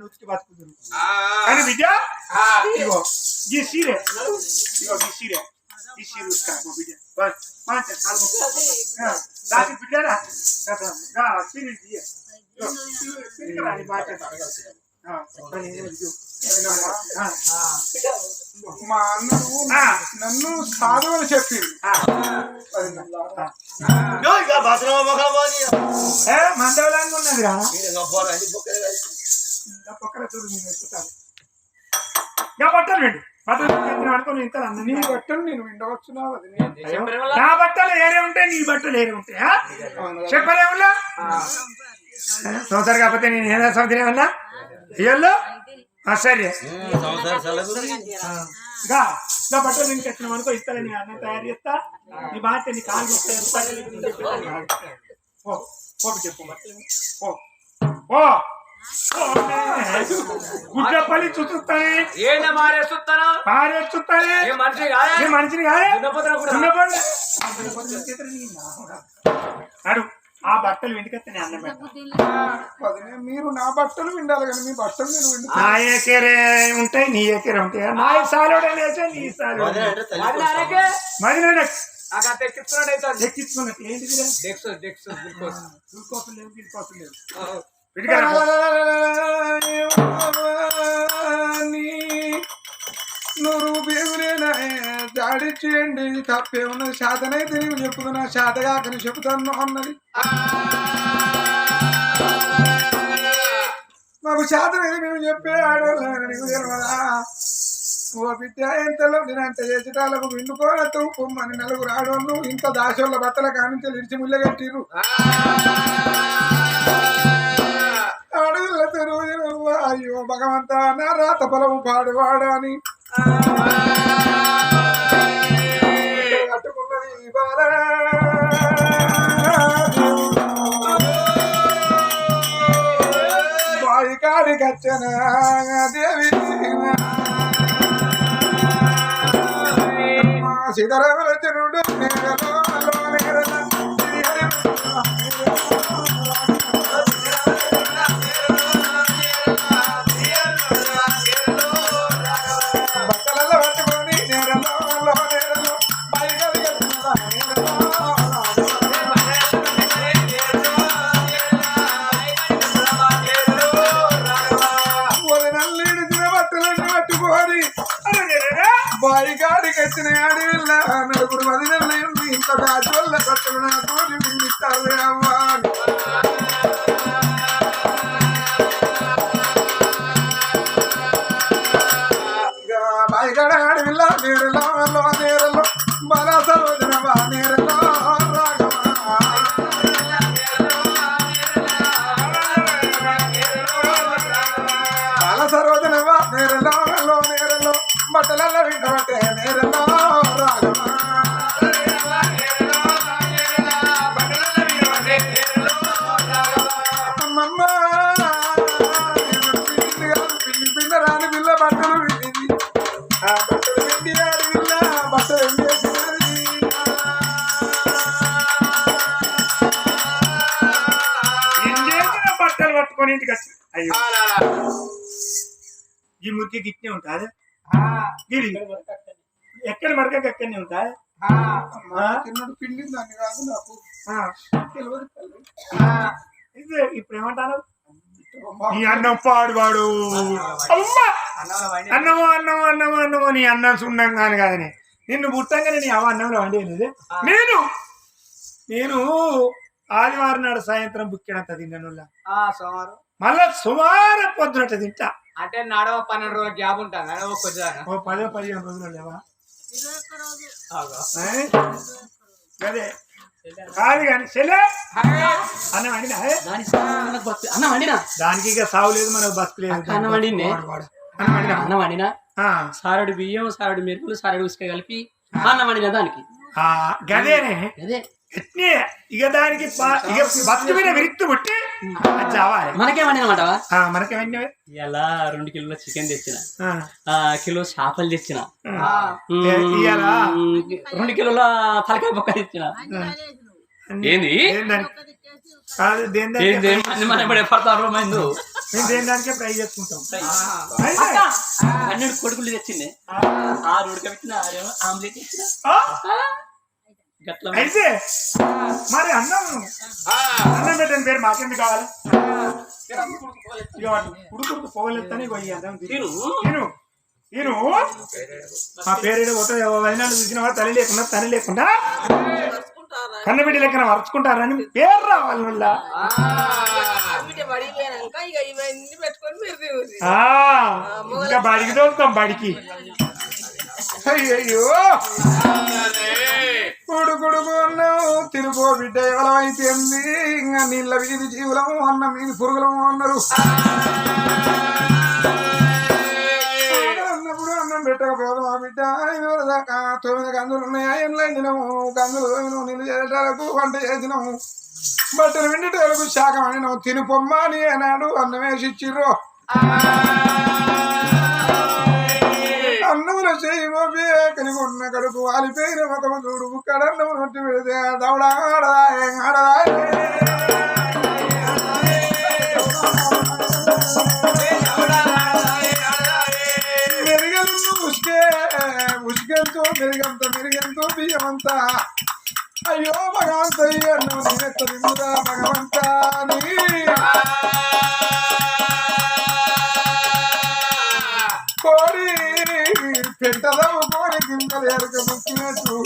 ఉతికి బతుకుతుంది కానీ బిడ్డ ఇగో ఈ సీరే ఇగో ఈ సీరే ఉతుకాకు బిడ్డ దానికి బిడ్డరా సీరే మా అన్నడు నన్ను సాధువని చెప్పింది మందవలాంగా ఉన్నది రా చూడు నేను ఎక్కుతాను బట్టలు వెండి బట్టలు అనుకోని ఇంత నీ బట్టలు నేను విండవచ్చున్నావు అది నా బట్టలు ఏరే ఉంటాయి నీ బట్టలు ఏరే ఉంటాయా చెప్పలేములా సంవత్సరం కాకపోతే నేను ఏదో సంవత్సరం ఏమన్నా ఇయ్యల్లో సరే బట్టలు నేను తెచ్చినాం అనుకో ఇస్తాను నీ అన్నం తయారు చేస్తా నీ బాధ్యత నీ కాలు చెప్పు గుడ్డపల్లి చూస్తానే మారేస్తానే మనిషిని కాదు ఆ బట్టలు వెండికెత్తానే అన్నం మీరు నా బట్టలు విండాలి కానీ మీ బట్టలు నేను నా ఏకేరే ఉంటాయి నీ ఏకేరే ఉంటాయి నా సాలోడే లేచే నీ సాలో ఎక్కించుకున్నట్టు ఏంటిది గ్లూకోసం లేవు నూరు బేగులేనా దాడి చేయండి తప్పే ఉన్నది శాతనైతే నేను చెప్పుతున్నా శాతగాకని చెబుతాను అన్నది మాకు శాతనైతే మేము చెప్పే ఆడవాళ్ళని నీకు తెలియదా ఓ బిడ్డ ఎంతలో నేనంత చేసేటాలకు విండుకోలతో పొమ్మని నలుగురు ఆడవాళ్ళు ఇంత దాసోళ్ళ బట్టల కానించి ఇడిచి ముళ్ళగట్టిర్రు అడవులతో రోజు అయ్యో భగవంతా నా రాత పొలము పాడువాడా అని అట్టుకున్నది బాయి కాడికి వచ్చిన దేవి సీతారామచంద్రుడు బట్టలలో పట్టుకొని నేరలో నల్లిడి బట్టలన్నీ పట్టుకొని బాయిగాడికి వచ్చిన ఆడవిల్ల నలుగురు వదిలి ఇంత దాచోళ్ళ కట్టలు నాకు ఇస్తారు అమ్మా బాయిగాడ ఆడవిల్ల నేరలో బల సరోజన నేరలో బల సరోజన నేరలో బట్టలలో వింటబట్టే నేరలో అమ్మమ్మ పిల్ల రాని పిల్ల బట్టలు వింటింది ఆ బట్టలు వింటి ఆడి పిల్ల బట్టలు ఎండేసినది బట్టలు పట్టుకొని ఇంటికి వచ్చి అయ్యో ఈ మురికి గిట్నే ఉంటుంది ఎక్కడ మరక ఎక్కడనే ఉంటా పిండింది దాన్ని కాదు నాకు తెలియదు ఇప్పుడు ఏమంటాను నీ అన్నం పాడువాడు అన్నమో నీ అన్నం సున్నం కాని కాదని నిన్ను పుట్టంగానే నీ అవ అన్నంలో వండేది నేను ఆదివారం నాడు సాయంత్రం బుక్కినంత తిన్నాను మళ్ళా సుమారు పొద్దునట్ట తింటా అంటే నడవ 12 రోజుల గ్యాప్ ఉంటాను 10-15 రోజులు లేవా అదే కాదు కానీ చెల్లె అన్నం వండినా దానికి ఇక సాగు లేదు మనకు బతుకు లేదు అన్నం వండినా సారడు బియ్యం సారడు మెరుపులు సారడు ఉసుక కలిపి అన్నం వండినా దానికి గదేనే ఇక దానికి ఇక బతుకు మీద విరిక్తు పుట్టి చావాలి మనకేమన్నమాట మనకేమన్నా ఇలా 2 కిలోల చికెన్ తెచ్చిన కిలో చేపలు తెచ్చిన 2 కిలోల తలకాయ పక్క తెచ్చిన ఏంది కాదు దేని మన ఎప్పుడు పడతారు మైందు మేము దేని దానికే ట్రై చేసుకుంటాం. 12 కొడుకులు తెచ్చింది 6 ఉడకబెట్టిన 6 ఆమ్లెట్ ఇచ్చిన గట్ల. అయితే మరి అన్నం పెట్టిన పేరు మాకెందుకు కావాలి? ఉడుకుడుకు పోగలెత్తని పోయి అన్నం నేను మా పేరు పోతే వైనాలు చూసిన తల్లి లేకుండా కన్నబిడ్డ లెక్కన మర్చుకుంటారని పేరు రావాలి. ఇంకా బడికి తోలుతాం బడికి. అయ్యో కొడుకుడుకు అన్నావు తిరుగో బిడ్డ ఎవరైతే ఇంకా నీళ్ళ వీధి జీవులము అన్నం వీధి పురుగులము అన్నారు. అన్నప్పుడు అన్నం పెట్టకపోదు మా బిడ్డ 9 గంజులు ఉన్నాయి. ఎండ్లైనాము గంజులు నీళ్ళు చేసేటాలకు వంట చేసినాము, బట్టలు విండేటాలకు శాఖ వండినాము. తిని పొమ్మ అని అన్నాడు, అన్నం వేసి ఇచ్చిర్రు. అన్నముల చేయమోపి కలిగి ఉన్న కడుపు వాలిపోయిన ముఖము చూడు కడన్నము నొట్టి పెడితే దవడా మెరుగలను ఉష్కెంతో మెరుగంతో బియ్యమంతా. అయ్యో భగవంత అన్నం తినెత్తదిందురా భగవంత కోడి పెట్టదవు కోడి గింజలు ఎరక ముక్కినట్టు.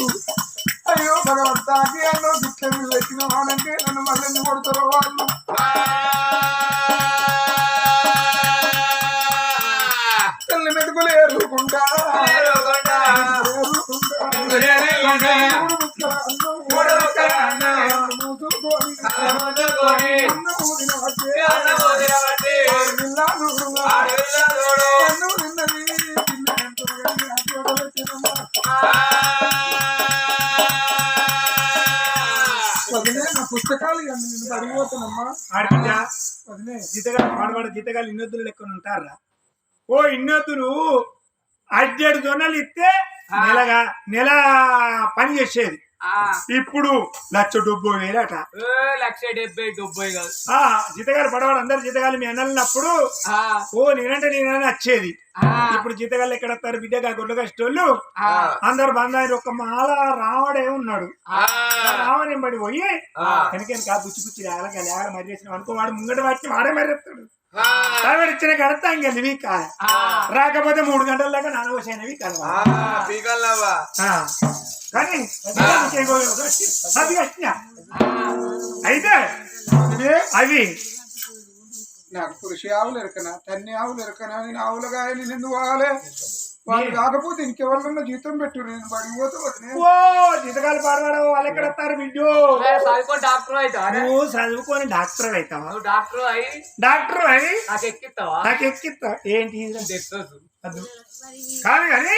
అయ్యో భగవంతాకి అన్నం దుఃఖం పెట్టిన వాళ్ళంటే నన్ను మళ్ళీ కొడతారు వాళ్ళు. తల్లి మెతుకులు ఏరుకుంటా పుస్తకాలు అడిగిపోతానమ్మా. ఆడబిడ్డ జీతగాలు పాడబడ జీతగాలు ఇన్నొద్దులు లెక్కన ఉంటారా? ఓ ఇన్నొద్దులు 7 జొన్నలు ఇస్తే నెల పని చేసేది. ఇప్పుడు 1,70,000 అట. 1,70,000 కాదు. జీతగాలు పడవాడు అందరు జీతగాలు మీ అన్నప్పుడు ఓ నేనంటే వచ్చేది. ఇప్పుడు జీతగాళ్ళు ఎక్కడ వస్తారు బిడ్డగా గొడ్ల కష్టోళ్ళు అందరు బంధాయి. ఒక మాల రావడే ఉన్నాడు. రావడం బడి పోయి వెనక పుచ్చి లేగల మరి చేసిన అనుకో వాడు ముంగట వచ్చి వాడే మరి చెప్తాడు. ఇచ్చిన కడతా ఇంకెళ్ళి కాదు, రాకపోతే 3 గంటల దాకా నానవసైనవి కాదు. కానీ అయితే అవి నాకు కృషి ఆవులు ఎరకనా తన్ని ఆవులు ఎరకనా నేను ఆవులుగా నేను ఎందుకు వాగాలి? వాళ్ళు కాకపోతే ఇంకెవరికన్నా జీతం పెట్టు, నేను బడికి పోతే జీతకాలు పాడవాడు వాళ్ళు ఎక్కడ వస్తారు బిడ్డు? నువ్వు చదువుకొని డాక్టర్ అవుతావా? డాక్టర్ అయి నాకు ఎక్కిస్తావా ఏంటి? కాదు కానీ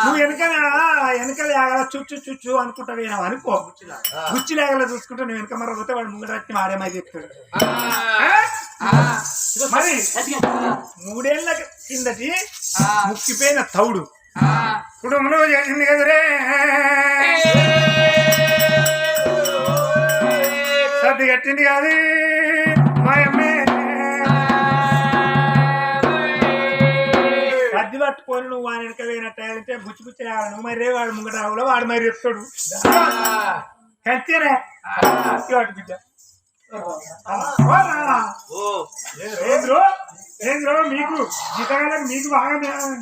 నువ్వు వెనకాల చుచ్చు అనుకుంటావు అనుకో. గుచ్చి లేగల చూసుకుంటా నువ్వు వెనక మరో పోతే వాడు ముంగట వచ్చి మాడే మరి చెప్తాడు. మరి 3 ఏళ్ల కిందటి ముక్కిపోయిన తౌడు కుటుంబంలో చేసింది కదరే, సర్ది కట్టింది కాదు మా అమ్మే. సర్ది పట్టుకొని నువ్వు వాని వెనక పోయినట్టే బుచ్చి రావాలి. నువ్వు మరి వాడు ముంగట రావులో వాడు మరి చెప్తాడు. అంతేనే బిడ్డ. ఏంద్రో మీకు జీతగాలకు మీకు బాగా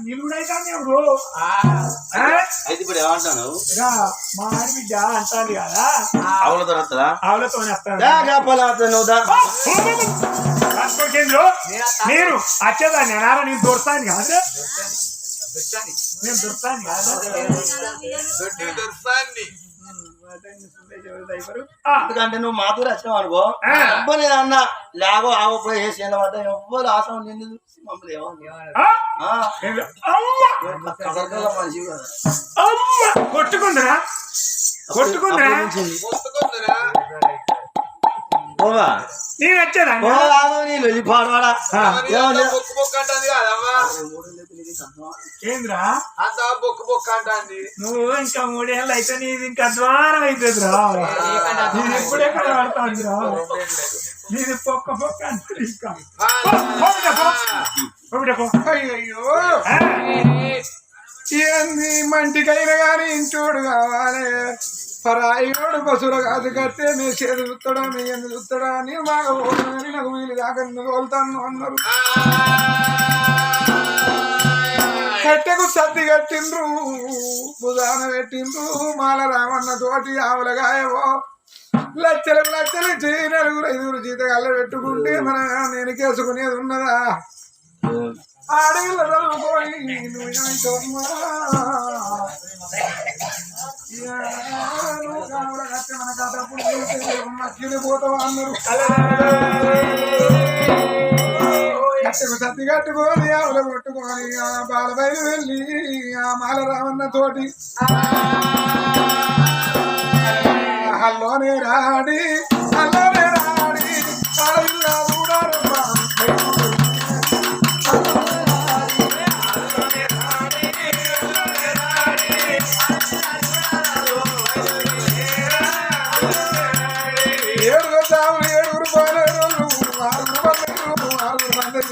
నీళ్ళు కూడా అవుతాను బ్రో. మా ఆడబిడ్డ అంటాను కదా ఆవులతో నేను వచ్చేదాన్ని నారా నేను దొరుకుతాను కాదు, నేను దొరుకుతాను కాదు. ఎందుకంటే నువ్వు మాతో వచ్చావు అనుకో నేను అన్న లేగో ఆవపోయి వేసి ఎవ్వరు ఆసం నిన్ను చూసి మమ్మల్ని కొట్టుకుందరా నేను వచ్చేదా నీళ్ళు వెళ్ళి పాడవాడా బొక్కు బొక్క అంటుంది కదమ్మా ఏంద్రా అంత బొక్కు బొక్క అంటుంది నువ్వు ఇంకా 3 ఏళ్ళు అయితే నీది ఇంకా అధ్వానం అవుతుందిరా నేను ఎప్పుడెక్కడ పడతానురా నీది పొక్క పొక్క అంటే ఇంకా అయ్యో ఏంది మంటికైనా గాని ఇంచోడు కావాలి పరాయిడు బసులు కాదు కట్టే మీ చేతి చూస్తాడా మీ ఎందుకు చూస్తాడా అని బాగా పోతుందని నాకు వీలు కాక తోలుతాను అన్నారు కట్టెకు సర్ది కట్టిండ్రు బుధాన పెట్టిండ్రు మాల రామన్న తోటి ఆవులగాయవో లచ్చలు లచ్చలు నలుగురు 5 జీతగాళ్ళు పెట్టుకుంటే మన నేను కేసుకునేది ఉన్నదా ఆడవిల్ల చదువుకోని నువ్వేమైతమ్మా నువ్వు కావుల కట్టే మన కట్టప్పుడు మక్కిలి పోతావా అన్నారు కట్టెకు సర్ది కట్టుకొని ఆవుల కొట్టుకొని ఆ బాలబయలు వెళ్ళి ఆ మాల రామన్న తోటి హల్లోనే రాడి ఆడవిల్ల ఊడారమ్మా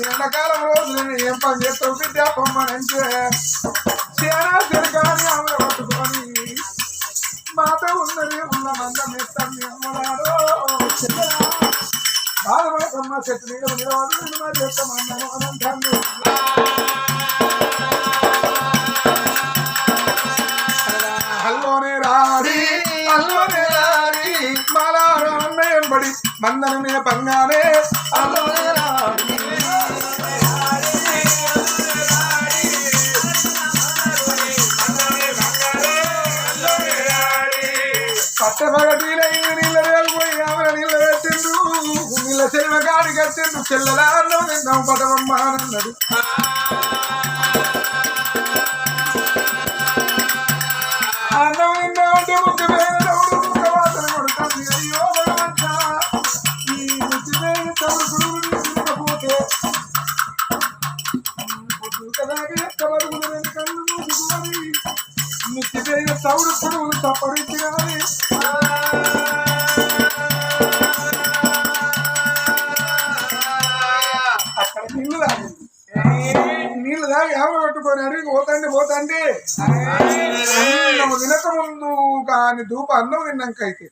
ఎండాకాలం రోజులు ఏం పని చేస్తావు బిడ్డ పొమ్మనంటే చేనా తిరగాని ఆమె పట్టుకొని మాతో ఉన్నది ఉన్న మందం ఇస్తాం అమ్మలాడో బాధపడకమ్మ చెట్టు మీద నిలబడి మరి చేస్తామన్నాను అనంటాను హల్లోనే రాడి మాలాడు అన్నయ్యం పడి మందను మీద పంగానే అల్లోనే రాడి పట్టపగటీలై నీళ్ళ రేగిపోయి ఆమె నీళ్ళ పెట్టిండు నీళ్ళ చెరువ గాడి కట్టిండు చెల్లెలా అన్నం తిన్నాం పటవమ్మ అన్నది అన్నం తిన్నామంటే ముద్దు పేరు తవుడు ముఖవాసన కొడుతుంది అయ్యో భగవంత ఈ ముద్దు పేరు తవుడు కుడుగుని తినకపోతే పొద్దు కదాకి ఎక్కబడుకుని కళ్ళు మూసుకొని ముద్దు పేరు తవుడు కుడుగులు తప్పరించినాలి అక్కడ నీళ్ళు దాగి ఆమె పట్టుకొని అడిగి పోతండి తినక ముందు కానీ ధూప అన్నం తిన్నాక అయితే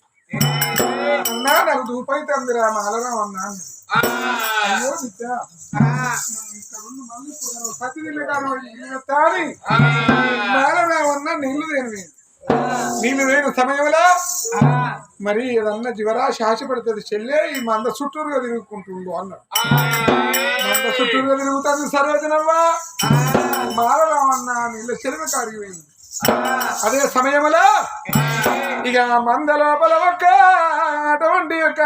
అన్నా నాకు ధూప అయితే అందిరా మాలరావు అన్నా అయ్యో బిడ్డ పత్తి తాని మాలరావు అన్నా నీళ్లు తినవి నీళ్ళు లేని సమయంలో మరి ఏదన్నా జీవరాశి ఆశపడుతుంది చెల్లె ఈ మంద చుట్టూరుగా తిరుగుకుంటుండు అన్నాడు మంద చుట్టూరుగా తిరుగుతుంది సరోజనవ్వా మాలరామన్న నీళ్ళ చెరువు కాడికి పోయింది అదే సమయంలో ఇక మంద లోపల ఒక అటువంటి యొక్క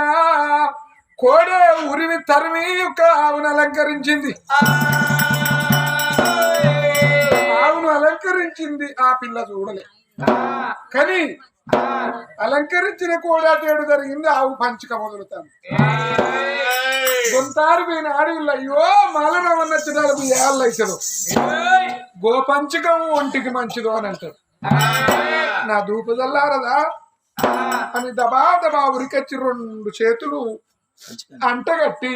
కోడే ఉరిమి తరిమి యొక్క ఆవును అలంకరించింది ఆవును అలంకరించింది ఆ పిల్ల చూడలే కానీ అలంకరించిన కోడాటేడు జరిగింది ఆవు పంచిక మొదలుతాను గొంతారు పోయిన ఆడవిల్ల అయ్యో మాలరామన్న చిన్నాలకు ఏళ్ళు అవుతాడు గోపంచకం ఒంటికి మంచిదో అని అంటాడు నా దూపు చల్లారదా అని దబా దబా ఉరికొచ్చి 2 చేతులు అంటగట్టి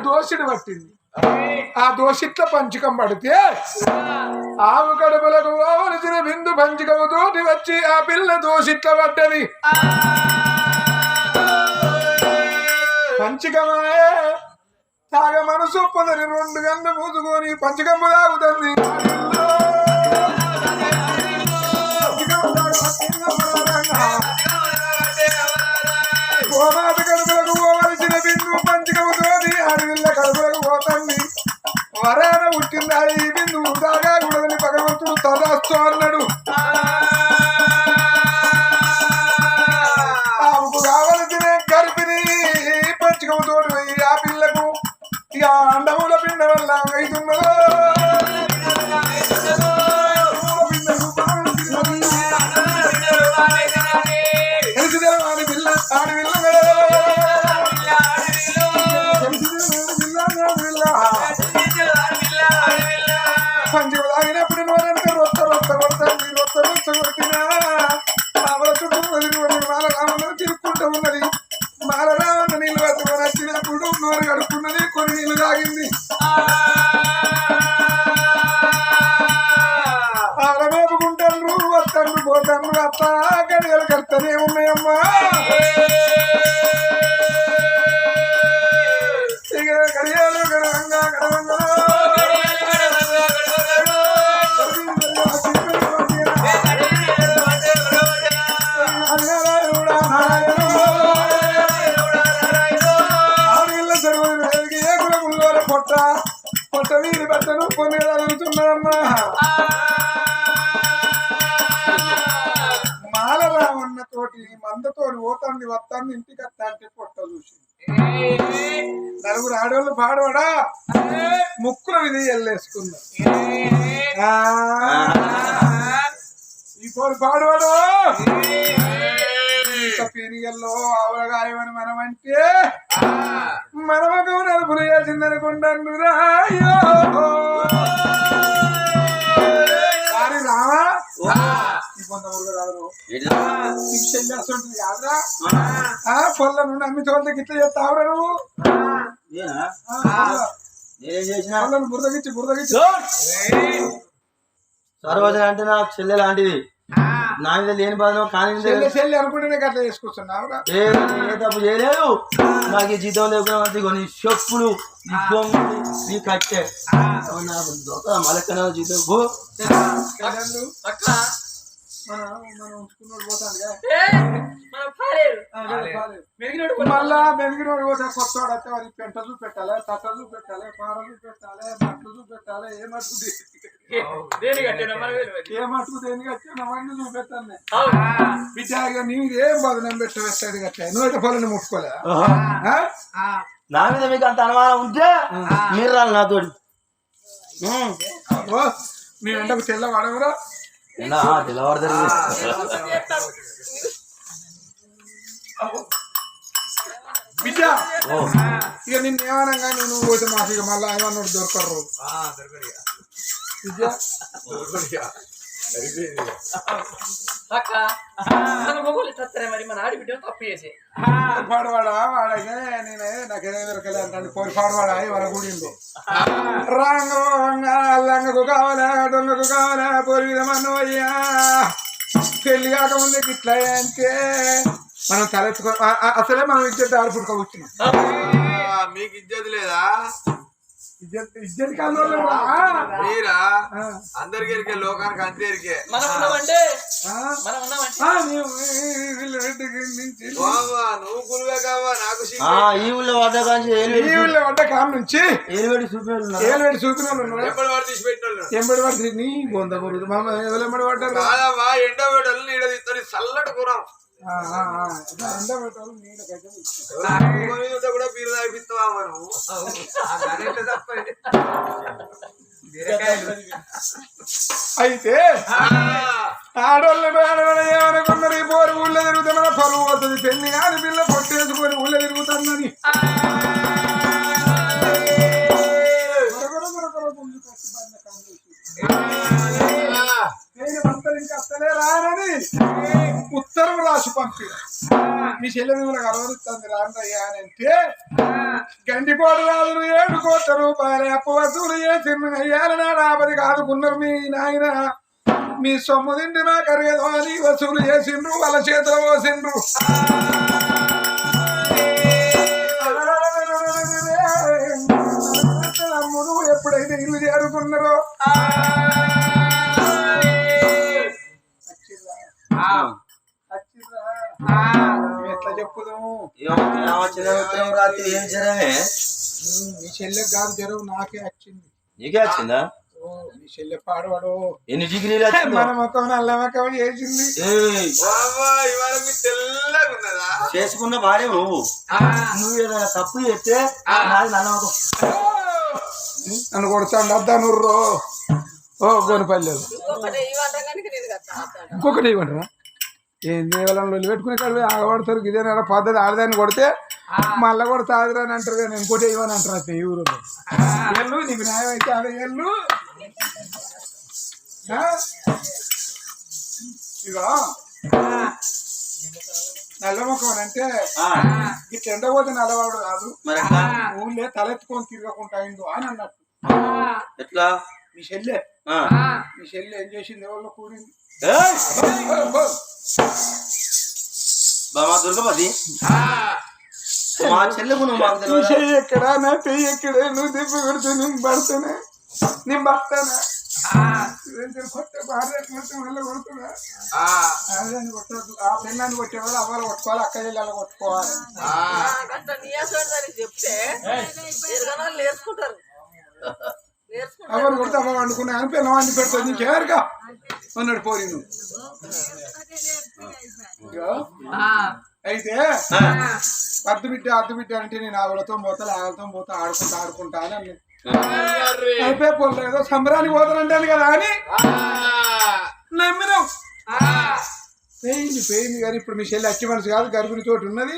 దోషిని పట్టింది ఆ దోషిట్ల పంచకం పడితే ఆవు కడుపులకు అవలసిన బిందు పంచకముతోటి వచ్చి ఆ పిల్ల దోషిట్ల పడ్డది పంచకమే తాగ మనసు పొందని 2 గంటలు మూసుకొని పంచకమ్ము తాగుతుంది గోమాత కడుపులకు పోవలసిన బిందు పంచకముతోటి అడవిల్ల కడుపులకు పోతుంది వరాన పుట్టిందా ఈ బిందు తాగకూడదని భగవంతుడు తదాస్తు అన్నాడు ఆమెకు కావలసిన గర్భిణి పంచకముతోటి పోయి ఆ పిల్లకు ఇక అండముల పిండ వల్ల అవుతున్నదో ఆడవిల్ల మంచిగా తాగినప్పుడు నోరంతా రొత్త రొత్త కొడతాను రొత్త రొత్త కొట్టినా మామల చుట్టూ మాల రావణ తిరుక్కుంటూ ఉన్నది మాల రావణ నీళ్ళు పట్టుకొని వచ్చినప్పుడు నోరు కడుక్కున్నది కొన్ని నీళ్లు తాగింది ఆల మేపుకుంటాను వస్తాను పోతాను అత్త గడియలు కడతనే ఉన్నాయమ్మా ఇక గడియాలు గడవంగా గడవంగా పొట్ట వీరి బట్టను కొన్ని అడుగుతున్నామ్మా మాల రావన్న తోటి మందతోటి పోతాంది వస్తాంది ఇంటికి వస్తా అంటే పొట్ట చూసి నలుగురు ఆడవాళ్ళు పాడవాడా ముక్కుల విధి ఎల్లేసుకున్నా ఈ పోరు పాడవాడు పీనిగల్లో ఆవులగాయమని మనం అంటే మనమకు నలుపులు చేసిందనుకుంటాను రాయో రామా కొంతవరకు రాదు కాదురా పొల్ల నుండి అమ్మి చోళ్ళకి ఇట్లా చేస్తావురా నువ్వు పొల్లను బురదగిచ్చి సర్వజన అంటే నాకు చెల్లె లాంటిది నా మీద లేని బాధ కానీ చెల్లి అనుకుంటే అట్లా చేసుకొస్తున్నావు ఏ తప్పు చేయలేదు నాకు ఈ జీతం లేకుండా కొన్ని చెప్పులు ఈ బొమ్మలు ఈ కట్టె నాకు మలకన జీతం మళ్ళా మెలిగినోడు పోతే కొత్తవాడు వస్తే వారికి పెంట చూపెట్టాలి తట్ట చూపెట్టాలి పార చూపెట్టాలి మట్లు చూపెట్టాలి ఏ మట్టుకు దేని కట్టినా అవన్నీ చూపెట్టాను విచారిగా నీదేం బదనం పెట్టేది కట్టాయి నువ్వు పొలని ముట్టుకోలేదా నా మీద మీకు అంత అనుమానం ఉంటే మీరు రాలి నాతో నీ వెంటకు తెల్లవాడవరా తెల్లవారు బిడ్డ ఇక నిన్ను ఏమనగా నువ్వు పోతే మాకు ఇక మళ్ళీ ఏమన్నాడు దొరకరు పాడవాడా వాడైతే నేనే నాకేదో దొరకలే అంటే పోయి పాడవాడా వాళ్ళ కూడిండు రంగకు కావాలా దొంగకు కావాలా పోరి విధమన్ను అయ్యా పెళ్లి కాకముందే ఇట్లా అంటే మనం తలెత్తుకో అసలే మనం ఇజ్జత్ ఆడుపుడుకో వచ్చినాం మీకు ఇజ్జత్ లేదా ఇజ్జత్ కాదు మీరా అందరికి లోకానికి అంతేరికే నువ్వు గురువే కావా నాకు ఈ ఊళ్ళో పడ్డ కాడ నుంచి ఏలుబడి చూపిన ఎంబడి వాడు తీసి పెట్టిన ఎంబడి పడుతుంది నీ బొంద బరుదు మా ఎవరు ఎంబడి పడ్డారు కాదమ్మా ఎండ పెట్టాలి నీడ తీస్తారు చల్లటి కూరం కూడా పీరు తాగిపిస్తావా మనం అయితే ఆడోళ్ళు ఏమనుకున్నారు ఈ పోరు ఊళ్ళో తిరుగుతున్నా పరువు అవుతుంది పెళ్లి కానీ పిల్ల పొట్టేసుకొని ఊళ్ళో తిరుగుతుందని నేను భర్తలు ఇంకా అత్తలే రానని ఉత్తరం రాసి పంపి మీ చెల్లె మిమ్మల్ని కలవరుస్తుంది రాన్నయ్యా అని అంటే గండిపోటు రాజులు 7 కోట్ల రూపాయలు అప్పు వసూలు చేసి అయ్యాలనా రాబడి కాదుకున్నారు మీ నాయన మీ సొమ్ము తిండి మా కరిగేదో అని వసూలు చేసిండ్రు వాళ్ళ చేతిలో పోసిండ్రు అమ్ముడు ఎప్పుడైతే ఇల్లు చేరుకున్నారో ఎట్లా చెప్పుదాము రాత్రి ఏం జరమే మీ చెల్లెకి కాదు జరువు నాకే వచ్చింది నీకే వచ్చిందా మీ చెల్లె పాడవాడు ఎన్ని డిగ్రీలు మన మొత్తం నల్లమకం చేసింది చేసుకున్న వాడే నువ్వు ఏదైనా తప్పు చేస్తే నాది నల్లమకం నన్ను కొడతాడు అద్దా నుర్రో ఓ గోనిపల్లి ఇంకొకటి ఇవ్వంటారా ఏం దేవాలయంలో పెట్టుకునే కాదు ఆగబడతారు ఇదేనా పద్ధతి ఆడదాన్ని కొడితే మళ్ళా కూడా తాగురా అని అంటారు కానీ ఇంకోటి ఇవ్వని అంటారు అయితే ఈ ఊరు ఎల్లు నీకు న్యాయం అయితే ఆడ ఎల్లు ఇగో నల్ల ముఖం అంటే ఇట్లా ఎండబోతే నల్లవాడు కాదు, మరి ఊళ్ళే తలెత్తుకొని తిరగకుండా అయిందో అని అన్నట్టు. ఎట్లా మీ చెల్లె ఆ. మీ చెల్లె ఏం చేసింది? ఎవరిలో కూరింది? ఏయ్! బామా దుర్గపతి మా చెల్లెకు నువ్వు మాకు నీ తెలియదా? చెయ్యి ఎక్కడా, నా చెయ్యి ఎక్కడే, నువ్వు దెబ్బ కొడుతూ నేను పడుతున్నా, నేను పడతానా కొట్ట భార్య కొడుతూ మళ్ళీ కొడుతున్నా. భార్యని కొట్టద్దు, ఆ పెళ్ళాన్ని కొట్టేవాళ్ళు అవ్వాలి కొట్టుకోవాలి, అక్క చెల్లెలు కొట్టుకోవాలి. ఎవరు కొడితే అవ్వ వండుకున్నా అని పిల్ల వండి పెడుతుంది, నీకేరుగా అన్నాడు పోయి నువ్వు. అయితే అద్దు బిడ్డ అంటే నేను ఆవులతో పోతా ఆవులతో పోతా ఆడుకుంటా అని అన్నాడు. అయిపోయి పోలే ఏదో సంబరానికి పోతానంటాను కదా అని నమ్మినాం. పెయింది కానీ ఇప్పుడు మీ చెల్లి అచ్చి మనసు కాదు, గర్భిణి తోటి ఉన్నది,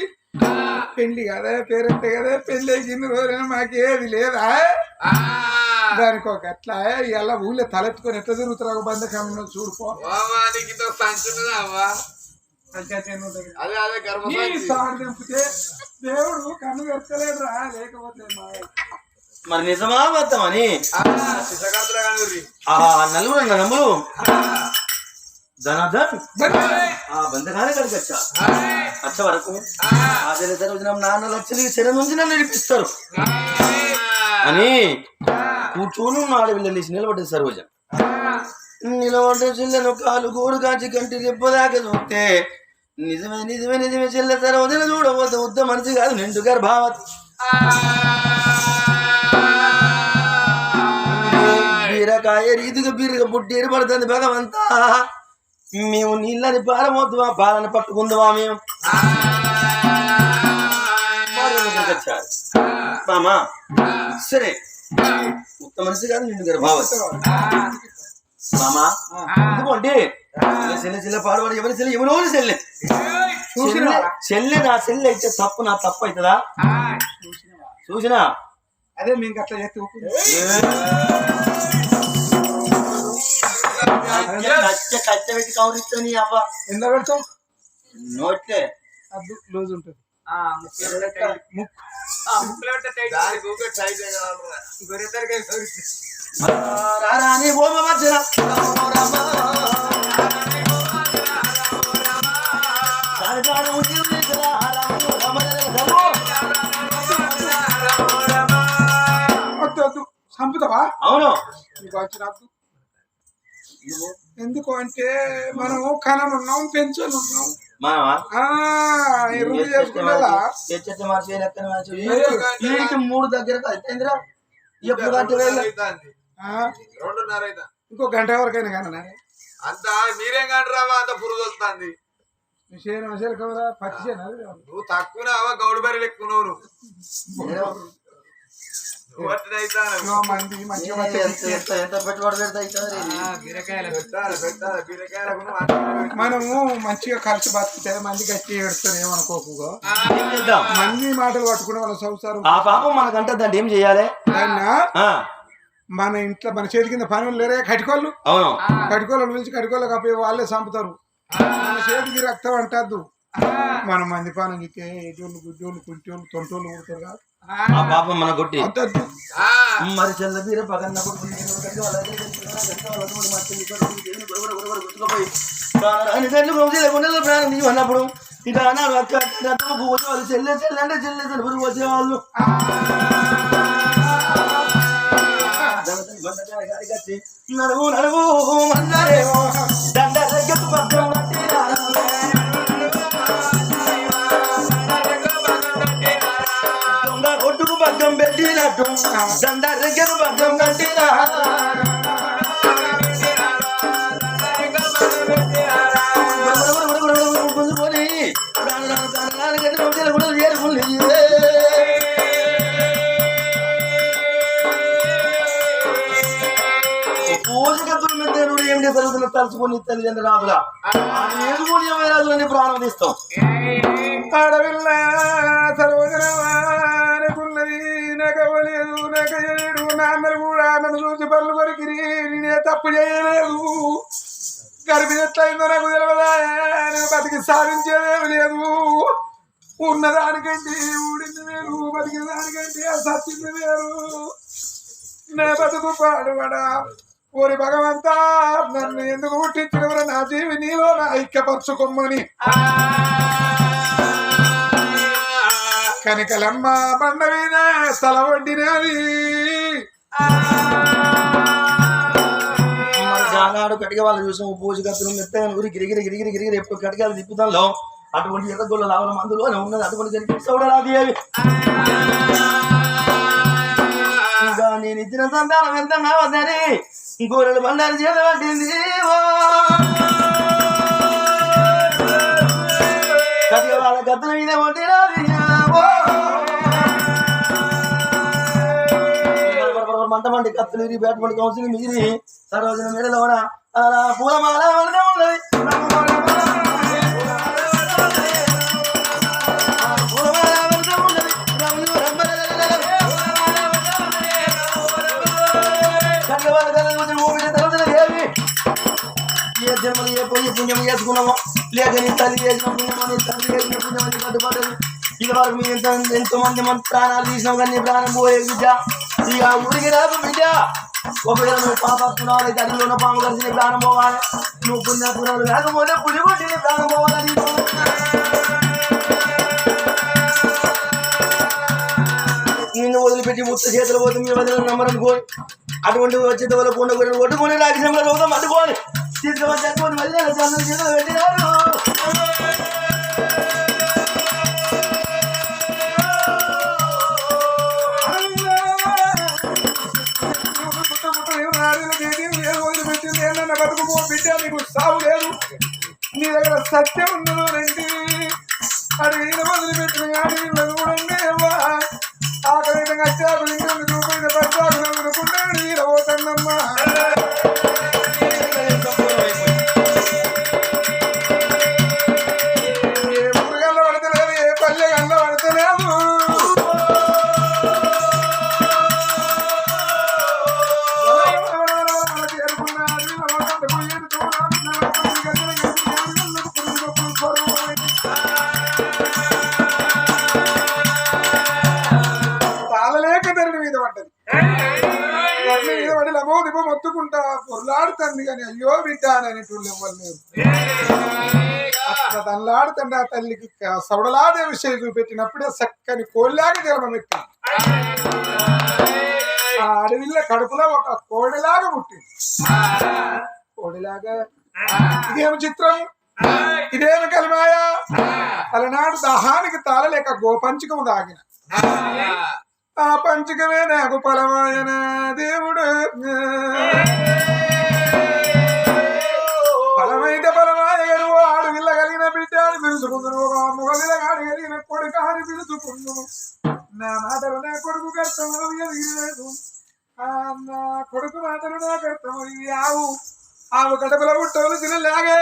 పెళ్లి కదా పేరంటే కదా, పెళ్లి కింద రోజైనా మాకేది లేదా దానికి ఒక అట్లా ఇలా ఊళ్ళో తలెత్తుకొని ఎట్లా తిరుగుతారు బంధకం చూడుకో. దింపితే దేవుడు కన్ను ఎత్తలేదురా, లేకపోతే మరి నిజమా వద్దామని నలుగురు నమ్ములు ధనాధన్ ఆ బంధకాలే కడికి వచ్చే వరకు అదే సర్వజనం 4 లక్షలు చెర నుంచి నన్ను నడిపిస్తారు అని కూర్చొని 4 వీళ్ళు నిలబడ్డది సర్వజన్. నిలబడ్డ చెల్లెను కాలు గోడు కాచి కంటి రెప్పదాకా చూస్తే నిజమే చెల్లె సర్వజన చూడబోతే ఉద్ద మనిషి కాదు, నిండు గర్భావతి. బీరకాయ రీతిగా బీరగా పుట్టేరు పడుతుంది భగవంతా, మేము నీళ్ళని పారమోద్దువా, పాలని పట్టుకుందామా మేము వచ్చారు మామా. సరే ఉత్త మనిషి కాదు, నిండు గర్భావతి మామా. ఎందుకంటే చెల్లె పాడబడి ఎవరి చెల్లె ఎవరో చెల్లె చెల్లె నా చెల్లె అయితే తప్పు నా తప్పు అవుతుందా? చూసినా అదే మీకు అట్లా చేస్తే కట్టె పెట్టి కౌరిస్తా నీ అవ్వ ఎంత పెడతావు? నోట్లే అద్దు లూజ్ ఉంటుంది. రాని బోమ మధ్యన వద్దు చంపుతావా? అవును. నీకు వచ్చినద్దు. ఎందుకు అంటే మనము కననున్నాం, పెంచనున్నాం. వీడికి 3 దగ్గర అయితేందిరా, ఎప్పుడు ఇంకో గంట వరకైనా కానీ అంతా మీరేం కంటారా, అంత పురుగు వస్తుంది. పచ్చి నువ్వు తక్కువ గౌడు బరి లెక్కున్నావు. మంది మంచిగా ఎంత పెట్టుబడి మనము మంచిగా కలిసి బతికితే మంది గట్టి ఏడుస్తారు ఏమనుకోకుగా. మంది మాటలు పట్టుకునే వాళ్ళ సంసారం ఆ పాపం మనకంటే దాన్ని ఏం చెయ్యాలి? మన ఇంట్లో మన చేతి కింద పనులు లేరే కటికోళ్ళు, అవును కటికోళ్ళని పిలిచి కటికోళ్ళకి అప్పి వాళ్ళే చంపుతారు. మన చేతికి రక్తం అంటద్దు. మన మంది పానం ఇస్తే ఎటోళ్ళు గుడ్డోళ్ళు కుంటోళ్ళు తొంటోళ్ళు కొడతారు కాదు. ఆ పాపం మన కొట్టి అంతద్దు. మరి చెల్ల బీర పక్కన ప్రాణం అన్నప్పుడు ఇక వాళ్ళు చెల్లె అంటే చెల్లె పురుగు వచ్చేవాళ్ళు. నడువు నడువు అన్నారేమో దండ ఒడ్డుకు పగ్గం పెట్టినట్టు దండ దగ్గర పగ్గం కట్టినా ఏమిటి జరుగుతున్న తలుచుకొని తల్లిదండ్రుల రాదులా ఏదుకొని రాజులని ప్రాణం తీస్తాం. ఆడపిల్ల సర్వజనమానుకున్నది నాకు అవ్వలేదు నాకు అయ్యలేడు నాన్నలు కూడా నన్ను చూసి పనులు కొరికిరి నేనే తప్పు చేయలేదు గర్భిణి ఎట్లయిందో నాకు తెలియదా నేను బతికి సాధించేదేమి లేదు ఉన్నదానికంటే ఊడింది వేరు బతికిన దానికంటే సత్యింది వేరు నా బతుకు పాడుబడా ఓరి భగవంతా నన్ను ఎందుకు పుట్టించినవరా నా జీవి నీలో నా ఐక్యపరచుకోమని కనికలమ్మ బండ మీద తల వడ్డినది ఆనాడు కటిక వాళ్ళు చూసాము పూజ కత్తులు మెత్తగా ఊరి గిరిగిరి గిరిగిరి గిరిగిరి ఎప్పుడు కటికాలు తిప్పుతాలో అటువంటి ఎర్రగొల్ల లావల మందులోనే ఉన్నది అటువంటి జరిగి చూడరాది ఇంకా నేను ఇచ్చిన సంతానం ఎంత వద్దని గోరెలు బండారు చేత పట్టింది కటిక వాళ్ళ కత్తుల మీద పట్టినది మంట మంటి కత్తులు ఇరి బ్యాట్ మంటి కౌన్సిలింగ్ మిగిలి సరోజన మేడలోన అలా పూలమాల ఉన్నది ఏ జన్మలు ఏ పోయి పుణ్యం చేసుకున్నామో లేక నీ తల్లి చేసిన పుణ్యమని తండ్రి చేసిన పుణ్యమని కట్టుబడ్డది ఇది వరకు మీ ఎంతో మంది మన ప్రాణాలు తీసినావు కానీ నీ ప్రాణం పోయే బిడ్డ ఇక ఊరికి రాదు బిడ్డ ఒకవేళ నువ్వు పాపత్తున్నావు తల్లిలో ఉన్న పాము కలిసి నీ ప్రాణం పోవాలి నువ్వు పుణ్యాత్తున్నావు లేకపోతే పులి కొట్టి నీ ప్రాణం పోవాలి నిన్ను వదిలిపెట్టి ముత్త చేతులు పోతే మీ వదిలిన నమ్మరనుకోని అటువంటి వచ్చే వాళ్ళ కొండ కొన్ని కొట్టుకొని రాజ్యంలో రోగం అడ్డుకోని తీసుకువచ్చి అటువంటి మళ్ళీ చేతులు పెట్టినారు వదిలిపెట్టింది ఏమన్నా బతుకుపో బిడ్డ నీకు సాగు లేదు నీ దగ్గర సత్యం ఉన్నదో రండి అడిగిన వదిలిపెట్టిన కానీ చూడండి ఆకలి అత్యాకులు ఇంకా చూపిన పట్టాకులు అనుకుంటాడు వీరబోతుందమ్మా ఏ ఊరు గల్ల పడతలేదు ఏ పల్లె గల్ల పడతలేదు మొత్తుకుంటా పొరలాడుతుంది కానీ అయ్యో బిడ్డ అనేటువంటి ఎవరు లేరు అట్లా తనలాడుతండి ఆ తల్లికి సవడలాదేవి చేయి చూపెట్టినప్పుడే చక్కని కోళ్ళలాగా జన్మమెత్తి ఆ అడవిలో కడుపులో ఒక కోడిలాగా పుట్టింది కోడిలాగా ఇదేమి చిత్రం ఇదేమి కలిమాయ అలనాడు దహానికి తాళలేక గోపంచకము దాగిన ఆ పంచకమే నాకు ఫలమాయన దేవుడు ఫలమైతే ఫలమాయను ఆడు విల్ల కలిగిన బిడ్డ అని పిలుచుకుందును ఒక మొగలిల గాడి కలిగిన కొడుకు అని పిలుచుకుందును నా మాటలు నా కొడుకు కర్తమయ్యలేదు నా కొడుకు మాటలు నాకు అర్థమయ్యి ఆవు కడపల పుట్టవులు తినలాగే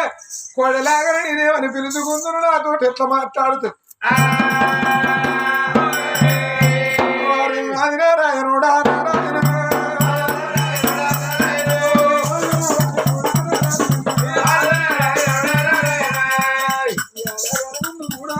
కోడలాగని నేనేమని పిలుచుకుందును నాతో ఎట్లా మాట్లాడుతుంది నారాయణుడా నారాయణ కూడా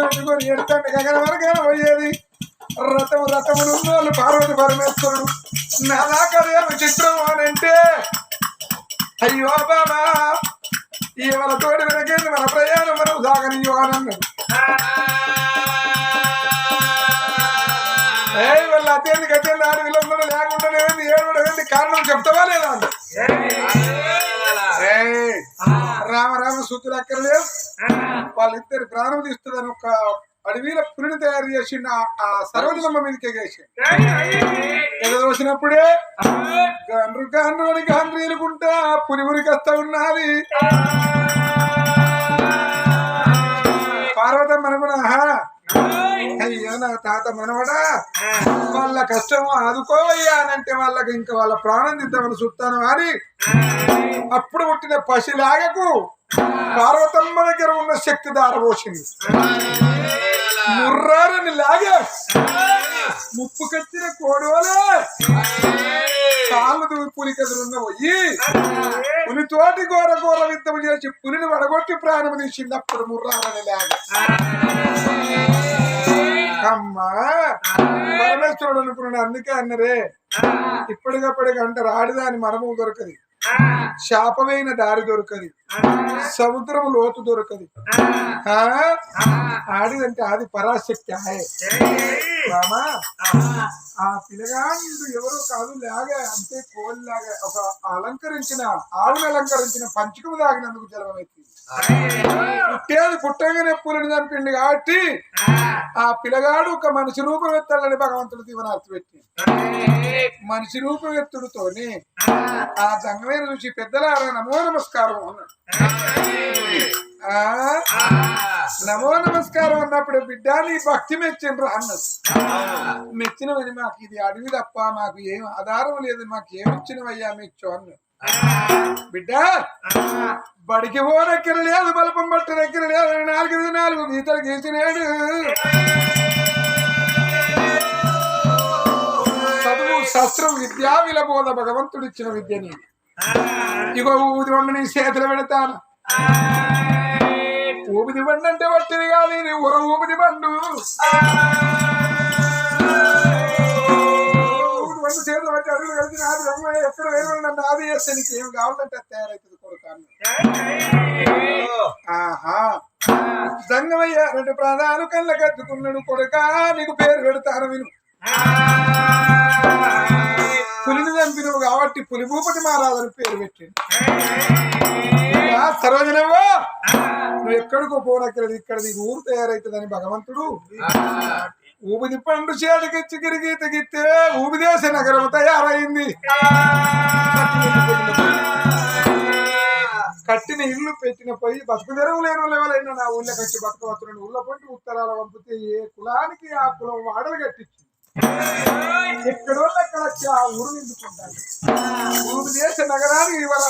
పెట్టుకొని ఎడతండి గగన వరకైనా పోయేది రథములు వాళ్ళు పార్వతి పరమేశ్వరుడు నా దాకా చిత్రం అనంటే అయ్యో బాబా ఇవాళ తోటి వెనకేంది మన ప్రయాణం మనం సాగనియో అని అన్నాడు వాళ్ళ అత్యంత అత్యంత ఆడి విలంబన లేకుండా ఏడు కారణం చెప్తావా లేదా రామ రామ సూతులు అక్కర్లేదు వాళ్ళిద్దరు ప్రాణం తీస్తుందని ఒక అడవిలో పులిని తయారు చేసిండ ఆ సరోజనమ్మ మీదకే వేసి ఎగదోసినప్పుడే గాండ్రు గాండ్రు అని గాండ్రీలుకుంటా పులి ఉరికొస్తా ఉన్నది పార్వతమ్మ అనుకున్నా అయ్యో నా తాత మనవడా వాళ్ళ కష్టం ఆదుకోవయ్యా అని అంటే వాళ్ళకి ఇంకా వాళ్ళ ప్రాణం దిద్దామని చూస్తాను అని అప్పుడు పుట్టిన పసిలాగకు పార్వతమ్మ దగ్గర ఉన్న శక్తి దారబోసింది. ముర్రారని లాగా ముప్పు కట్టిన కోడోలే కాళ్ళు పులికెదురున్న పోయి పులితోటి ఘోర ఘోర యుద్ధం చేసి పులిని వడగొట్టి ప్రాణం తీసింది. అప్పుడు ముర్రారని లాగా అమ్మా పరమేశ్వరుడు అనుకున్నాడు. అందుకే అన్నరే ఇప్పటికప్పటికి అంటారు ఆడిదాని మరము దొరకది, శాపమైన దారి దొరకది, సముద్రం లోతు దొరకది. ఆడిదంటే అది పరాశక్తి ఆయే మామా. ఆ పిల్లగాడు ఎవరో కాదు లాగా అంతే కోళ్ళలాగా ఒక అలంకరించిన ఆవును అలంకరించిన పంచకము తాగినందుకు జలమైంది. పుట్టేది పుట్టగానే పులిని చంపిండి కాబట్టి ఆ పిల్లగాడు ఒక మనిషి రూపం ఎత్తాలని భగవంతుడు దీవనార్థి పెట్టి మనిషి రూపం ఎత్తుడుతోనే ఆ సంగమైన చూసి పెద్దలారా నమో నమస్కారం అన్నాడు. నమో నమస్కారం అన్నప్పుడు బిడ్డ నీ భక్తి మెచ్చిండ్రా అన్నది. మెచ్చినవని మాకు ఇది అడవి తప్ప మాకు ఏం ఆధారం లేదు, మాకు ఏమిచ్చినవయ్యా మెచ్చు అన్నాడు. బిడ్డ బడికి పోనెక్కర లేదు, బలపం పట్టనెక్కర లేదు, 4 గీతలు గీసినాడు. చదువు శస్త్రం విద్యా విలబోధ భగవంతుడు ఇచ్చిన విద్యని ఇగో ఊది వండ నీ చేతులు పెడతాను. ఊపిది బండు అంటే పట్టింది కాదు, ఇది ఉర ఊపిది బండు. బండు చేతులు పట్టి అడుగులు కలిసి నాది అమ్మాయి ఎక్కడ వేరు నన్ను ఆది చేస్తే నీకు ఏమి కావాలంటే తయారైతుంది కొడుకాను. ఆహా సంగమయ్య 2 ప్రాణాలు కళ్ళ కద్దుకున్నాడు కొడుకా, నీకు పేరు పెడతాను విను. పులిని చంపినవు కాబట్టి పులి భూపతి మహారాజు పేరు పెట్టింది. సరోజనవ్వా నువ్వు ఎక్కడికో పోనక్కర్లేదు, ఇక్కడ నీకు ఊరు తయారైతుందని భగవంతుడు ఊపిది పండు చేతికిచ్చి గిరిగి తెగితే ఊపిదేశ నగరం తయారైంది. కట్టిన ఇల్లు పెట్టిన పోయి బతుకు తెరవు లేని ఎవరైనా నా ఊళ్ళో కట్టి బతకవచ్చున్నాడు. ఊళ్ళో పంటి ఉత్తరాలు పంపితే ఏ కులానికి ఆ కులం వాడలు కట్టించి ఎక్కడో అక్కడ వచ్చి ఆ ఊరు నిండుకుంటాడు. ఊరు దేశ నగరానికి ఎవరు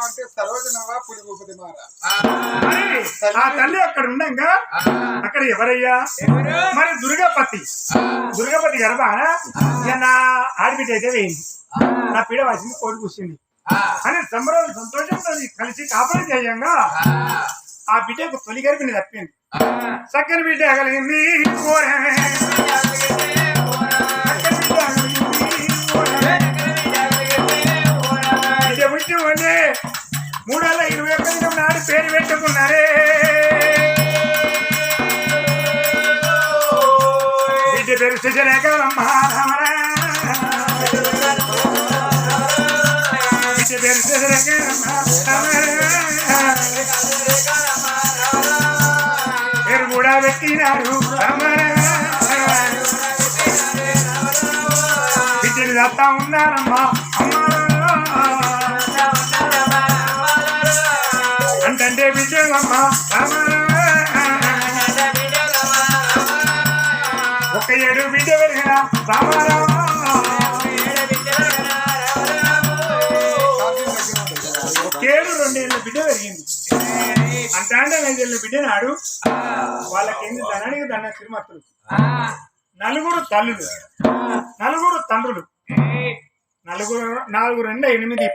అంటే సరోజనవ్వ పులి భూపతి మహారాజ్. ఆ తల్లి అక్కడ ఉండగా అక్కడ ఎవరయ్యా మరి దుర్గపతి గర్భాన నా ఆడబిడ్డ అయితే వేయింది, నా పీడ వాసింది, కోడి కూర్చుంది అని సంతోషంతో కలిసి కాపురం చేయంగా ఆ బిడ్డకు తొలి గర్భిని తప్పింది. చక్కని బిడ్డ కలిగింది. బిడ్డ పుట్టి ఉండే 321 నాడు పేరు పెట్టుకున్నారే. బిడ్డ పేరు శశిరేఖమ్మ రామరా, బిడ్డ పేరు శశిరేఖమ్మ పేరు కూడా పెట్టినారు రామరా. బిడ్డలు దత్తా ఉన్నారమ్మా అంటే బిడ్డలమ్మ ఒక 7 బిడ్డ పెరిగిన రామారావు 7 2 ఏళ్ళ బిడ్డ పెరిగింది. అంటే 5 ఏళ్ళ బిడ్డ నాడు వాళ్ళకేంది ధనానికి దండ సిరిమత్తులు, 4 తల్లులు, 4 తండ్రులు, 4 2 8 10